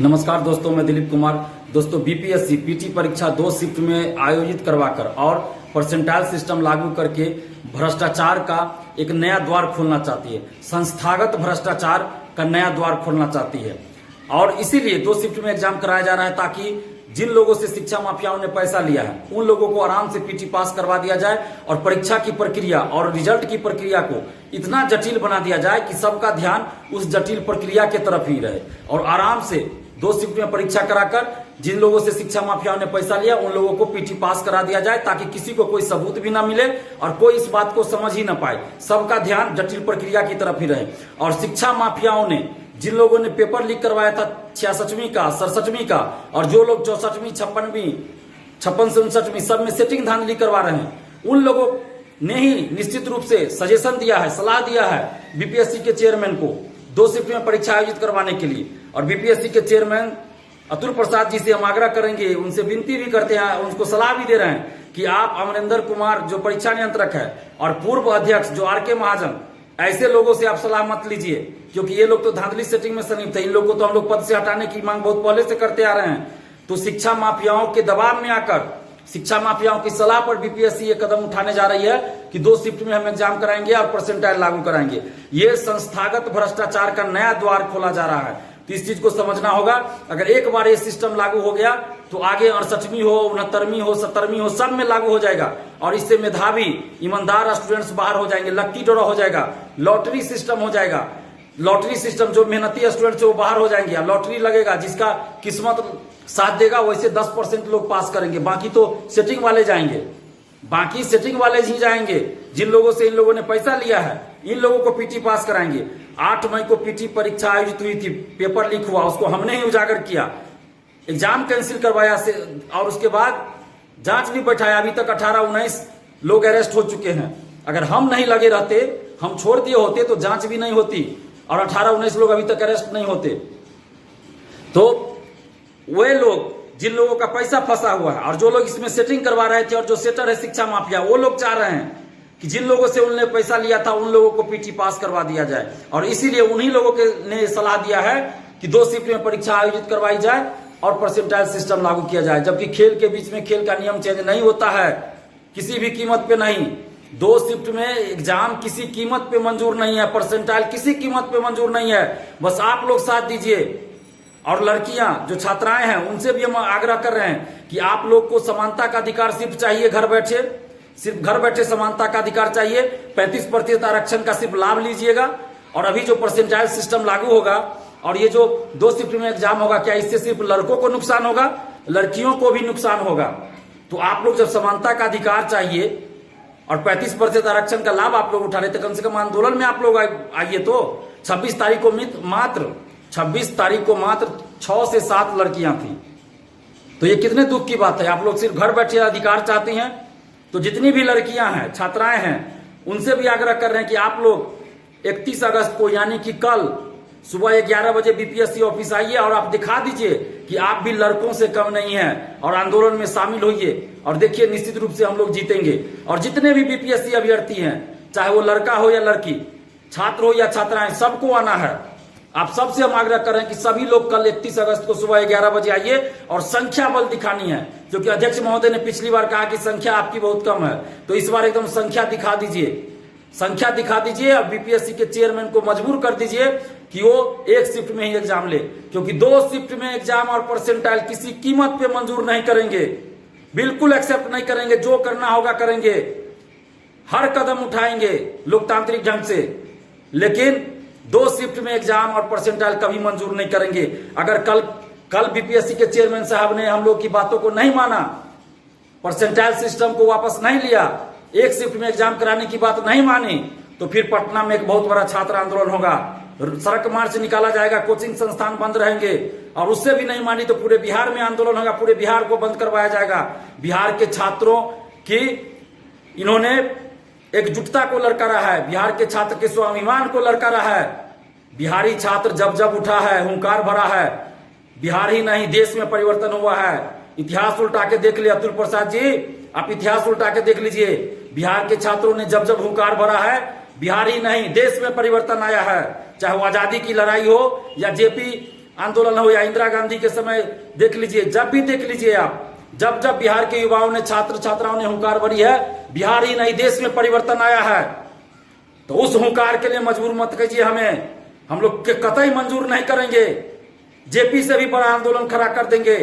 नमस्कार दोस्तों, मैं दिलीप कुमार। दोस्तों, बीपीएससी पीटी परीक्षा 2 शिफ्ट में आयोजित करवाकर और परसेंटाइल सिस्टम लागू करके भ्रष्टाचार का एक नया द्वार खोलना चाहती है। संस्थागत भ्रष्टाचार का नया द्वार खोलना चाहती है और इसीलिए 2 शिफ्ट में एग्जाम कराया जा रहा है ताकि जिन लोगों से शिक्षा माफियाओं ने पैसा लिया है उन लोगों को आराम से पीटी पास करवा दिया जाए और परीक्षा की प्रक्रिया और रिजल्ट की प्रक्रिया को इतना जटिल बना दिया जाए कि सबका ध्यान उस जटिल प्रक्रिया के तरफ ही रहे और आराम से 2 शिफ्ट में परीक्षा कराकर जिन लोगों से शिक्षा माफियाओं ने पैसा लिया उन लोगों को पीटी पास करा दिया जाए ताकि किसी को कोई सबूत भी ना मिले और कोई इस बात को समझ ही ना पाए। सबका ध्यान जटिल प्रक्रिया की तरफ ही रहे। और शिक्षा माफियाओं ने जिन लोगों ने पेपर लीक करवाया था 66वीं का 67वीं का और जो लोग 64वीं 56वीं 56 से 59वीं सब में सेटिंग धांधली करवा रहे हैं उन लोगों ने ही निश्चित रूप से सजेशन दिया है, सलाह दिया है बीपीएससी के चेयरमैन को 2 शिफ्ट में परीक्षा आयोजित करवाने के लिए। और बीपीएससी के चेयरमैन अतुल प्रसाद जी से हम आग्रह करेंगे, उनसे विनती भी करते हैं, उनको सलाह भी दे रहे हैं कि आप अमरिंदर कुमार जो परीक्षा नियंत्रक है और पूर्व अध्यक्ष जो आर के महाजन, ऐसे लोगों से आप सलाह मत लीजिए क्योंकि ये लोग तो धांधली सेटिंग में संलिप्त है। इन लोगों को तो हम लोग पद से हटाने की मांग बहुत पहले से करते आ रहे हैं। तो शिक्षा माफियाओं के दबाव में आकर शिक्षा माफियाओं की सलाह पर बीपीएससी ये कदम उठाने जा रही है कि 2 शिफ्ट में हम एग्जाम कराएंगे और परसेंटाइल लागू कराएंगे। ये संस्थागत भ्रष्टाचार का नया द्वार खोला जा रहा है। तो इस चीज को समझना होगा। अगर एक बार ये सिस्टम लागू हो गया तो आगे 68वीं हो 69वीं हो 70वीं हो सब में लागू हो जाएगा और इससे मेधावी ईमानदार स्टूडेंट्स बाहर हो जाएंगे। लक्की ड्रॉ हो जाएगा, लॉटरी सिस्टम हो जाएगा। लॉटरी सिस्टम जो मेहनती स्टूडेंट्स वो बाहर हो जाएंगे। लॉटरी लगेगा, जिसका किस्मत साथ देगा वैसे 10% लोग पास करेंगे, बाकी तो सेटिंग वाले जाएंगे। बाकी सेटिंग वाले ही जाएंगे। जिन लोगों से इन लोगों ने पैसा लिया है इन लोगों को पीटी पास कराएंगे। 8 मई को पीटी परीक्षा आयोजित हुई थी, पेपर लीक हुआ, उसको हमने ही उजागर किया, एग्जाम कैंसिल करवाया से और उसके बाद जांच भी बैठाया। अभी तक 18-19 लोग अरेस्ट हो चुके हैं। अगर हम नहीं लगे रहते, हम छोड़ दिए होते तो जांच भी नहीं होती और 18-19 लोग अभी तक अरेस्ट नहीं होते। तो वे लोग जिन लोगों का पैसा फंसा हुआ है और जो लोग इसमें सेटिंग करवा रहे थे और जो सेटर है शिक्षा माफिया, वो लोग चाह रहे हैं कि जिन लोगों से उन्होंने पैसा लिया था उन लोगों को पीटी पास करवा दिया जाए। और इसीलिए उन्हीं लोगों के ने सलाह दिया है कि 2 शिफ्ट में परीक्षा आयोजित करवाई जाए और परसेंटाइल सिस्टम लागू किया जाए। जबकि खेल के बीच में खेल का नियम चेंज नहीं होता है, किसी भी कीमत पे नहीं। 2 शिफ्ट में एग्जाम किसी कीमत पे मंजूर नहीं है, परसेंटाइल किसी कीमत पे मंजूर नहीं है। बस आप लोग साथ दीजिए। और लड़कियां जो छात्राएं हैं उनसे भी हम आग्रह कर रहे हैं कि आप लोग को समानता का अधिकार सिर्फ चाहिए, सिर्फ घर बैठे समानता का अधिकार चाहिए। 35% आरक्षण का सिर्फ लाभ लीजिएगा। और अभी जो परसेंटाइल सिस्टम लागू होगा और ये जो 2 शिफ्ट में एग्जाम होगा, क्या इससे सिर्फ लड़कों को नुकसान होगा? लड़कियों को भी नुकसान होगा। तो आप लोग जब समानता का अधिकार चाहिए और 35% आरक्षण का लाभ आप लोग उठा रहे थे, कम से कम आंदोलन में आप लोग आइए। तो 26 तारीख को मात्र 6 से 7 लड़कियां थी। तो ये कितने दुख की बात है। आप लोग सिर्फ घर बैठे अधिकार चाहते हैं। तो जितनी भी लड़कियां हैं, छात्राएं हैं, उनसे भी आग्रह कर रहे हैं कि आप लोग 31 अगस्त को यानी कि कल सुबह 11 बजे बीपीएससी ऑफिस आइए और आप दिखा दीजिए कि आप भी लड़कों से कम नहीं हैं और आंदोलन में शामिल होइए। और देखिए निश्चित रूप से हम लोग जीतेंगे। और जितने भी बीपीएससी अभ्यर्थी हैं, चाहे वो लड़का हो या लड़की, छात्र हो या छात्राएं, सबको आना है। आप सबसे हम आग्रह कर रहे हैं कि सभी लोग कल 31 अगस्त को सुबह 11 बजे आइए और संख्या बल दिखानी है। क्योंकि अध्यक्ष महोदय ने पिछली बार कहा कि संख्या आपकी बहुत कम है, तो इस बार एकदम संख्या दिखा दीजिए और बीपीएससी के चेयरमैन को मजबूर कर दीजिए कि वो 1 शिफ्ट में ही एग्जाम ले। क्योंकि 2 शिफ्ट में एग्जाम और परसेंटाइल किसी कीमत पे मंजूर नहीं करेंगे, बिल्कुल एक्सेप्ट नहीं करेंगे। जो करना होगा करेंगे, हर कदम उठाएंगे लोकतांत्रिक ढंग से, लेकिन 2 शिफ्ट में एग्जाम और परसेंटाइल कभी मंजूर नहीं करेंगे। अगर कल बीपीएससी के चेयरमैन साहब ने हम लोग की बातों को नहीं माना, परसेंटाइल सिस्टम को वापस नहीं लिया, 1 शिफ्ट में एग्जाम कराने की बात नहीं मानी, तो फिर पटना में एक बहुत बड़ा छात्र आंदोलन होगा, सड़क मार्च निकाला जाएगा, कोचिंग संस्थान बंद रहेंगे। और उससे भी नहीं मानी तो पूरे बिहार में आंदोलन होगा, पूरे बिहार को बंद करवाया जाएगा। बिहार के छात्रों की इन्होंने एकजुटता को ललकारा है, बिहार के छात्र के स्वाभिमान को ललकारा है। बिहारी छात्र जब जब उठा है, हुंकार भरा है, बिहार ही नहीं देश में परिवर्तन हुआ है। इतिहास उल्टा के देख लिया अतुल प्रसाद जी, आप इतिहास उल्टा के देख लीजिए। बिहार के छात्रों ने जब जब हुंकार भरा है, बिहार ही नहीं देश में परिवर्तन आया है। चाहे वो आजादी की लड़ाई हो या जेपी आंदोलन हो या इंदिरा गांधी के समय देख लीजिए, जब भी देख लीजिए आप, जब जब बिहार के युवाओं ने, छात्र छात्राओं ने हुंकार भरी है, बिहार ही नहीं देश में परिवर्तन आया है। तो उस हुंकार के लिए मजबूर मत कीजिए हमें, हम लोग के कतई मंजूर नहीं करेंगे। जेपी से भी बड़ा आंदोलन खड़ा कर देंगे।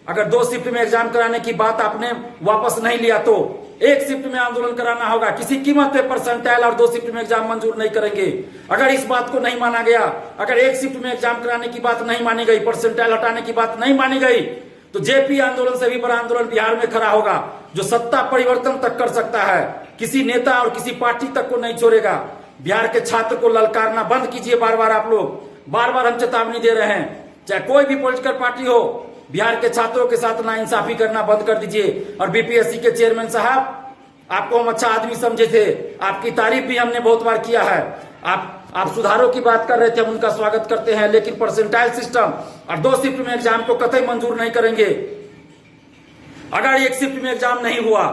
अगर 2 शिफ्ट में एग्जाम कराने की बात आपने वापस नहीं लिया तो 1 शिफ्ट में आंदोलन कराना होगा। किसी कीमत पे परसेंटाइल और 2 शिफ्ट में एग्जाम मंजूर नहीं करेंगे। अगर इस बात को नहीं माना गया, अगर 1 शिफ्ट में एग्जाम कराने की बात नहीं मानी गई, परसेंटाइल हटाने की बात नहीं मानी गई, तो जेपी आंदोलन से भी बड़ा आंदोलन बिहार में खड़ा होगा, जो सत्ता परिवर्तन तक कर सकता है। किसी नेता और किसी पार्टी तक को नहीं छोड़ेगा। बिहार के छात्र को ललकारना बंद कीजिए। बार बार आप लोग, बार बार हम चेतावनी दे रहे हैं, चाहे कोई भी पॉलिटिकल पार्टी हो, बिहार के छात्रों के साथ नाइंसाफी करना बंद कर दीजिए। और बीपीएससी के चेयरमैन साहब, आपको हम अच्छा आदमी समझे थे, आपकी तारीफ भी हमने बहुत बार किया है। आप सुधारों की बात कर रहे थे, हम उनका स्वागत करते हैं, लेकिन परसेंटाइल सिस्टम और 2 शिफ्ट में एग्जाम को कतई मंजूर नहीं करेंगे। अगर 1 शिफ्ट में एग्जाम नहीं हुआ,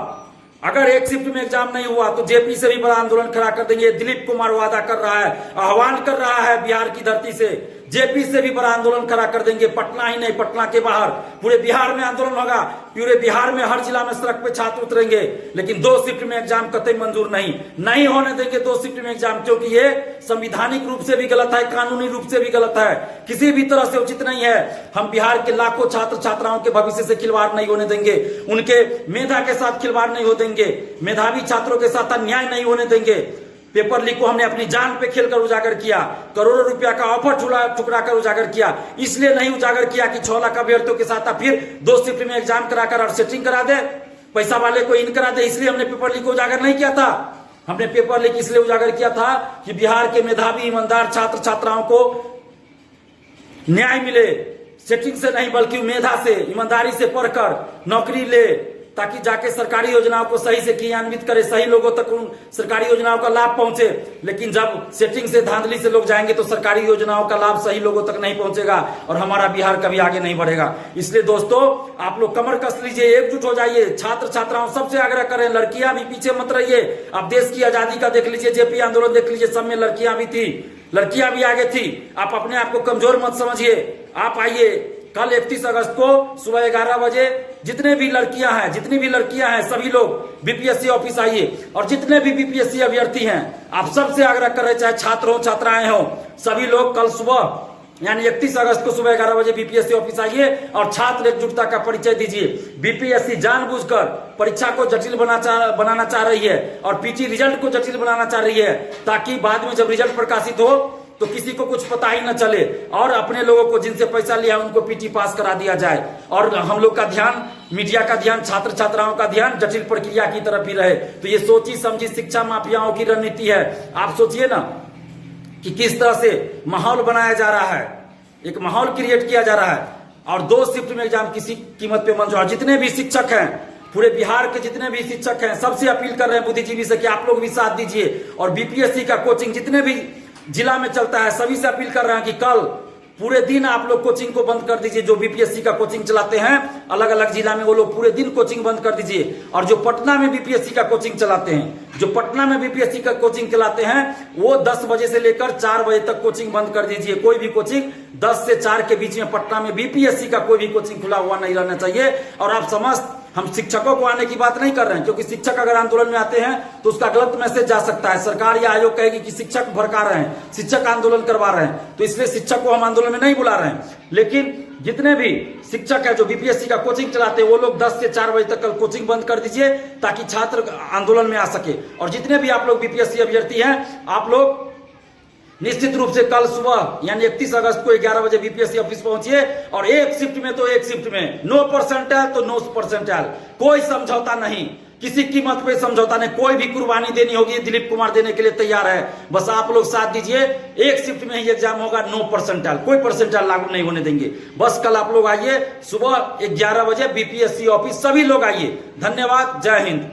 अगर 1 शिफ्ट में एग्जाम नहीं हुआ तो जेपी से भी बड़ा आंदोलन खड़ा कर देंगे। दिलीप कुमार वादा कर रहा है, आह्वान कर रहा है बिहार की धरती से, जेपी से भी बड़ा आंदोलन खड़ा कर देंगे। पटना ही नहीं, पटना के बाहर पूरे बिहार में आंदोलन होगा। पूरे बिहार में हर जिला में सड़क पे छात्र उतरेंगे, लेकिन 2 शिफ्ट में एग्जाम कतई मंजूर नहीं होने देंगे। 2 शिफ्ट में एग्जाम, क्योंकि ये संविधानिक रूप से भी गलत है, कानूनी रूप से भी गलत है, किसी भी तरह से उचित नहीं है। हम बिहार के लाखों छात्र छात्राओं के भविष्य से खिलवाड़ नहीं होने देंगे, उनके मेधा के साथ खिलवाड़ नहीं हो देंगे, मेधावी छात्रों के साथ अन्याय नहीं होने देंगे। पेपर लीक को हमने अपनी जान पे खेलकर उजागर किया, करोड़ों रुपया का ऑफर ठुकरा कर उजागर किया। इसलिए नहीं उजागर किया कि 6 लाख अभ्यर्थियों के साथ फिर 2 शिफ्ट में एग्जाम कराकर और सेटिंग करा दे, पैसा वाले को इन करा दे। इसलिए हमने पेपर लीक को उजागर नहीं किया था। हमने पेपर लीक इसलिए उजागर किया था कि बिहार के मेधावी ईमानदार छात्र छात्राओं को न्याय मिले, सेटिंग से नहीं बल्कि मेधा से, ईमानदारी से पढ़कर नौकरी ले, ताकि जाके सरकारी योजनाओं को सही से क्रियान्वित करे, सही लोगों तक उन सरकारी योजनाओं का लाभ पहुंचे। लेकिन जब सेटिंग से, धांधली से लोग जाएंगे तो सरकारी योजनाओं का लाभ सही लोगों तक नहीं पहुंचेगा और हमारा बिहार कभी आगे नहीं बढ़ेगा। इसलिए दोस्तों, आप लोग कमर कस लीजिए, एकजुट हो जाइए। छात्र छात्राओं सबसे आग्रह करें, लड़कियां भी पीछे मत रहिए। आप देश की आजादी का देख लीजिए, जेपी आंदोलन देख लीजिए, सब में लड़कियां भी थी, लड़कियां भी आगे थी। आप अपने आप को कमजोर मत समझिए। आप आइए कल 31 अगस्त को सुबह 11 बजे, जितनी भी लड़कियां हैं सभी लोग बीपीएससी ऑफिस आइए। और जितने भी बीपीएससी अभ्यर्थी हैं, आप सबसे आग्रह कर रहे, चाहे छात्र हो छात्राएं हो, सभी लोग कल सुबह यानी 31 अगस्त को सुबह 11 बजे बीपीएससी ऑफिस आइए और छात्र एकजुटता का परिचय दीजिए। बीपीएससी जानबूझकर परीक्षा को जटिल बनाना चाह रही है और पीटी रिजल्ट को जटिल बनाना चाह रही है, ताकि बाद में जब रिजल्ट प्रकाशित हो तो किसी को कुछ पता ही न चले और अपने लोगों को जिनसे पैसा लिया उनको पीटी पास करा दिया जाए। और हम लोग का ध्यान, मीडिया का ध्यान, छात्र छात्राओं का ध्यान जटिल प्रक्रिया की तरफ ही रहे। तो ये सोची समझी शिक्षा माफियाओं की रणनीति है। आप सोचिए ना कि किस तरह से माहौल बनाया जा रहा है, एक माहौल क्रिएट किया जा रहा है। और 2 शिफ्ट में एग्जाम किसी कीमत पे मंजूर। जितने भी शिक्षक हैं, पूरे बिहार के जितने भी शिक्षक हैं, सबसे अपील कर रहे हैं बुद्धिजीवी से कि आप लोग भी साथ दीजिए। और बीपीएससी का कोचिंग जितने भी जिला में चलता है, सभी से अपील कर रहे हैं कि कल पूरे दिन आप लोग कोचिंग को बंद कर दीजिए। जो बीपीएससी का कोचिंग चलाते हैं अलग अलग जिला में, वो लोग पूरे दिन कोचिंग बंद कर दीजिए। और जो पटना में बीपीएससी का कोचिंग चलाते हैं, वो 10 बजे से लेकर 4 बजे तक कोचिंग बंद कर दीजिए। कोई भी कोचिंग 10 से 4 के बीच में पटना में बीपीएससी का कोई भी कोचिंग खुला हुआ नहीं रहना चाहिए। और आप समस्त, हम शिक्षकों को आने की बात नहीं कर रहे हैं, क्योंकि शिक्षक अगर आंदोलन में आते हैं तो उसका गलत मैसेज जा सकता है। सरकार या आयोग कहेगी कि शिक्षक भड़का रहे हैं, शिक्षक आंदोलन करवा रहे हैं, तो इसलिए शिक्षक को हम आंदोलन में नहीं बुला रहे हैं। लेकिन जितने भी शिक्षक है जो बीपीएससी का कोचिंग चलाते हैं, वो लोग 10 से 4 बजे तक कल कोचिंग बंद कर दीजिए, ताकि छात्र आंदोलन में आ सके। और जितने भी आप लोग बीपीएससी अभ्यर्थी हैं, आप लोग निश्चित रूप से कल सुबह यानी 31 अगस्त को 11 बजे बीपीएससी ऑफिस पहुंचिए। और 1 शिफ्ट में तो 1 शिफ्ट में, नो परसेंटाइल तो नो परसेंटाइल, कोई समझौता नहीं, किसी कीमत पे समझौता नहीं। कोई भी कुर्बानी देनी होगी, दिलीप कुमार देने के लिए तैयार है। बस आप लोग साथ दीजिए। 1 शिफ्ट में ही एग्जाम होगा, नो परसेंटाइल, कोई परसेंटाइल लागू नहीं होने देंगे। बस कल आप लोग आइए सुबह 11 बजे बीपीएससी ऑफिस, सभी लोग आइए। धन्यवाद, जय हिंद।